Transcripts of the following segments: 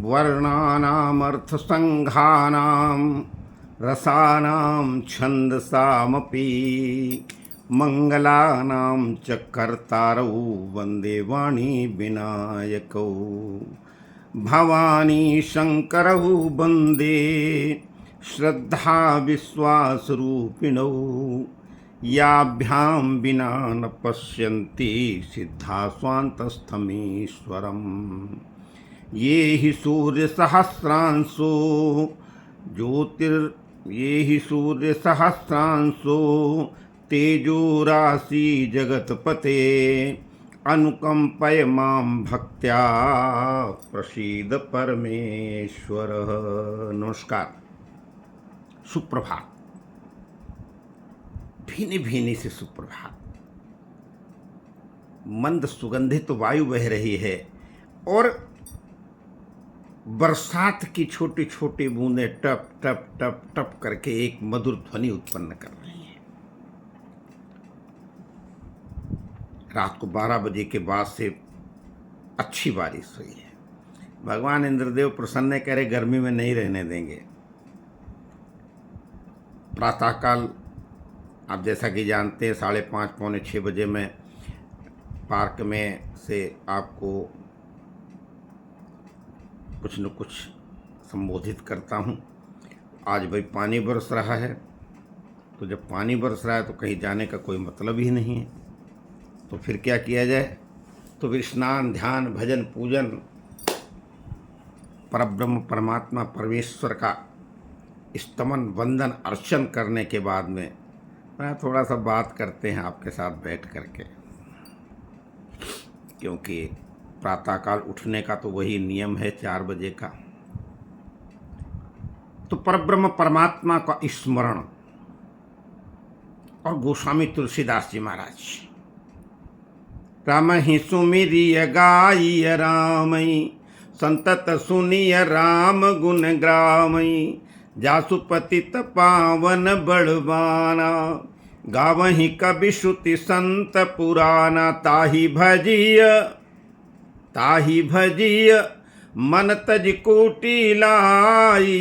वर्णानामर्थसङ्घानां रसानां छन्दसामपि मङ्गलानां च कर्तारौ वन्दे वाणी विनायकौ भवानी शङ्करौ वन्दे श्रद्धा विश्वासरूपिणौ याभ्यां विना न पश्यन्ति सिद्धा स्वान्तस्थमीश्वरम् ये हि सूर्यसहस्रांशो ये हि सूर्यसहस्रांशो तेजोराशि जगत्पते अनुकंपय मां भक्त्या प्रसीद परमेश्वर। नमस्कार, सुप्रभात, भीनी भीनी से सुप्रभात। मंद सुगंधित वायु बह रही है और बरसात की छोटी छोटी बूंदें टप टप टप टप करके एक मधुर ध्वनि उत्पन्न कर रही हैं। रात को 12 बजे के बाद से अच्छी बारिश हुई है। भगवान इंद्रदेव प्रसन्न है, कह रहे गर्मी में नहीं रहने देंगे। प्रातःकाल आप जैसा कि जानते हैं 5:30 पौने 6 बजे मैं पार्क में से आपको कुछ न कुछ संबोधित करता हूँ। आज भाई पानी बरस रहा है, तो जब पानी बरस रहा है तो कहीं जाने का कोई मतलब ही नहीं है। तो फिर क्या किया जाए? तो फिर स्नान, ध्यान, भजन, पूजन, परब्रह्म परमात्मा परमेश्वर का स्तमन, वंदन, अर्चन करने के बाद में मैं थोड़ा सा बात करते हैं आपके साथ बैठ करके, क्योंकि प्रातःकाल उठने का तो वही नियम है 4 बजे का। तो परब्रह्म परमात्मा का स्मरण और गोस्वामी तुलसीदास जी महाराज, राम ही सुमिरिय गाइय रामई संतत सुनिय राम गुण ग्रामई जासु पतित पावन बड़वाना गावहि कवि श्रुति संत पुराना ताहि भजिय मन तज कोटि लाई।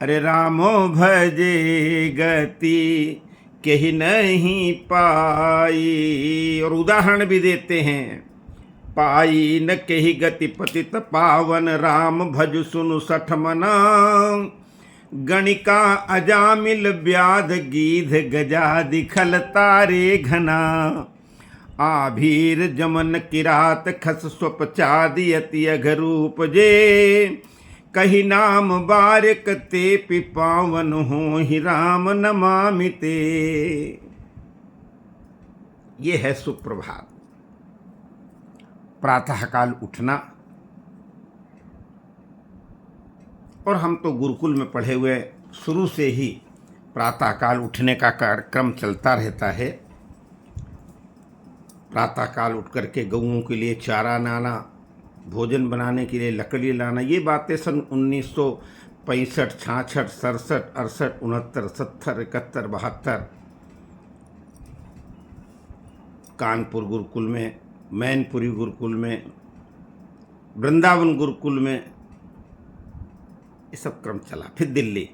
अरे रामो भजे गति केहि नहीं पाई। और उदाहरण भी देते हैं, पाई न केहि गति पतित पावन राम भज सुनु सठ मना गणिका अजामिल व्याध गीध गजादि खल तारे घना आभीर जमन किरात खस स्वपचादि अति अघरूप जे कही नाम बारिक ते पिपावन हो ही राम नमामि ते। ये है सुप्रभात, प्रातःकाल उठना। और हम तो गुरुकुल में पढ़े हुए, शुरू से ही प्रातःकाल उठने का कार्यक्रम चलता रहता है। प्रातःकाल उठ करके गऊओं के लिए चारा लाना, भोजन बनाने के लिए लकड़ी लाना, ये बातें सन 1965, 66, 67, 68, 69, 70, 71, 72 कानपुर गुरुकुल में, मैनपुरी गुरुकुल में, वृंदावन गुरुकुल में ये सब क्रम चला। फिर दिल्ली।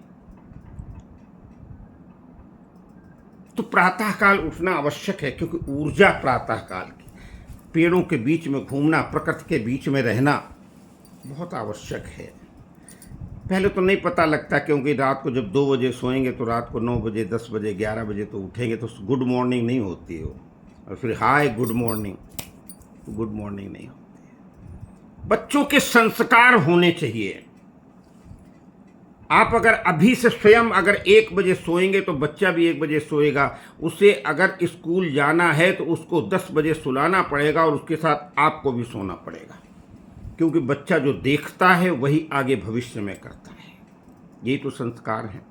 तो प्रातःकाल उठना आवश्यक है, क्योंकि ऊर्जा प्रातःकाल की, पेड़ों के बीच में घूमना, प्रकृति के बीच में रहना बहुत आवश्यक है। पहले तो नहीं पता लगता, क्योंकि रात को जब 2 बजे सोएंगे तो रात को 9 बजे, 10 बजे, 11 बजे तो उठेंगे तो गुड मॉर्निंग नहीं होती हो, और फिर हाय गुड मॉर्निंग नहीं होती। बच्चों के संस्कार होने चाहिए। आप अगर अभी से स्वयं अगर 1 बजे सोएंगे तो बच्चा भी 1 बजे सोएगा। उसे अगर स्कूल जाना है तो उसको 10 बजे सुलाना पड़ेगा, और उसके साथ आपको भी सोना पड़ेगा, क्योंकि बच्चा जो देखता है वही आगे भविष्य में करता है। यही तो संस्कार हैं।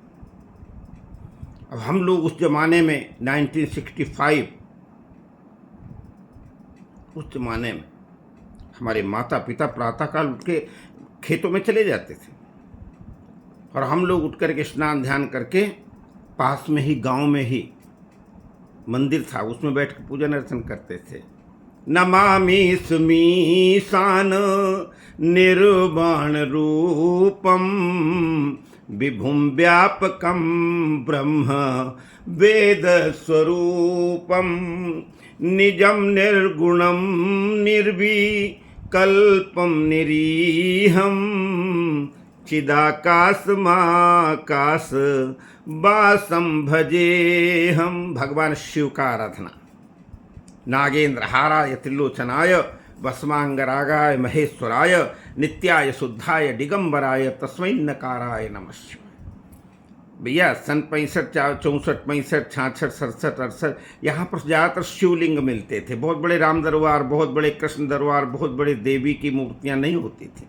अब हम लोग उस जमाने में 1965, उस जमाने में हमारे माता पिता प्रातःकाल उठ के खेतों में चले जाते थे, और हम लोग उठ करके स्नान ध्यान करके पास में ही गांव में ही मंदिर था, उसमें बैठ के पूजन अर्चन करते थे। नमामि स्मीशान निर्वाण रूपम विभुम व्यापकम ब्रह्म वेद स्वरूपम निजम निर्गुणम निर्विकल्पम निरीहम चिदाकाशमाकाश वासम भजे हम। भगवान शिव का आराधना। नागेंद्र हाराय त्रिलोचनाय भस्मांगरागाय महेश्वराय नित्याय शुद्धाय दिगंबराय तस्मै नकाराय नमः शिवाय। भैया सन 65 64 65 66 67 68 यहाँ पर ज़्यादातर शिवलिंग मिलते थे। बहुत बड़े राम दरबार, बहुत बड़े कृष्ण दरबार, बहुत बड़े देवी की मूर्तियाँ नहीं होती थी।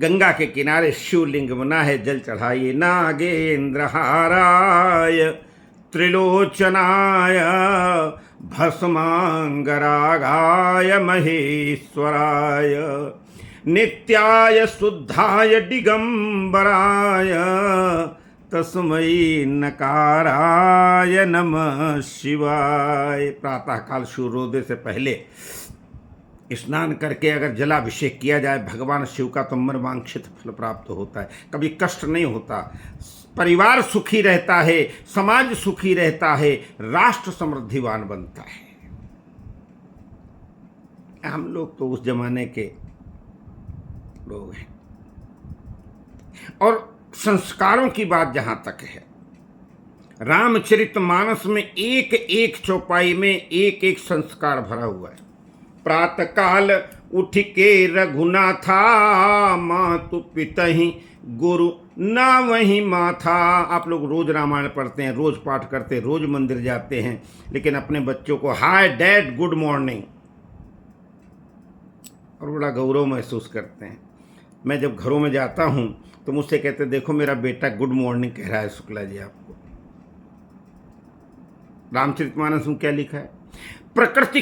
गंगा के किनारे शिवलिंग बना है, जल चढ़ाइए। नागेंद्र हाराय त्रिलोचनाय भस्मांगरागाय महेश्वराय नित्याय शुद्धाय दिगंबराय तस्मै नकाराय नमः शिवाय। प्रातःकाल सूर्योदय से पहले स्नान करके अगर जलाभिषेक किया जाए भगवान शिव का तो मनवांछित फल प्राप्त होता है। कभी कष्ट नहीं होता, परिवार सुखी रहता है, समाज सुखी रहता है, राष्ट्र समृद्धिवान बनता है। हम लोग तो उस जमाने के लोग हैं। और संस्कारों की बात जहां तक है, रामचरितमानस में एक एक चौपाई में एक एक संस्कार भरा हुआ है। प्रातःकाल उठ के रघुनाथा मातु पितहि गुरु ना वही माथा। आप लोग रोज रामायण पढ़ते हैं, रोज पाठ करते हैं, रोज मंदिर जाते हैं, लेकिन अपने बच्चों को हाय डैड गुड मॉर्निंग और बड़ा गौरव महसूस करते हैं। मैं जब घरों में जाता हूं तो मुझसे कहते देखो मेरा बेटा गुड मॉर्निंग कह रहा है शुक्ला जी आपको। रामचरितमानस में क्या लिखा है? प्रकृति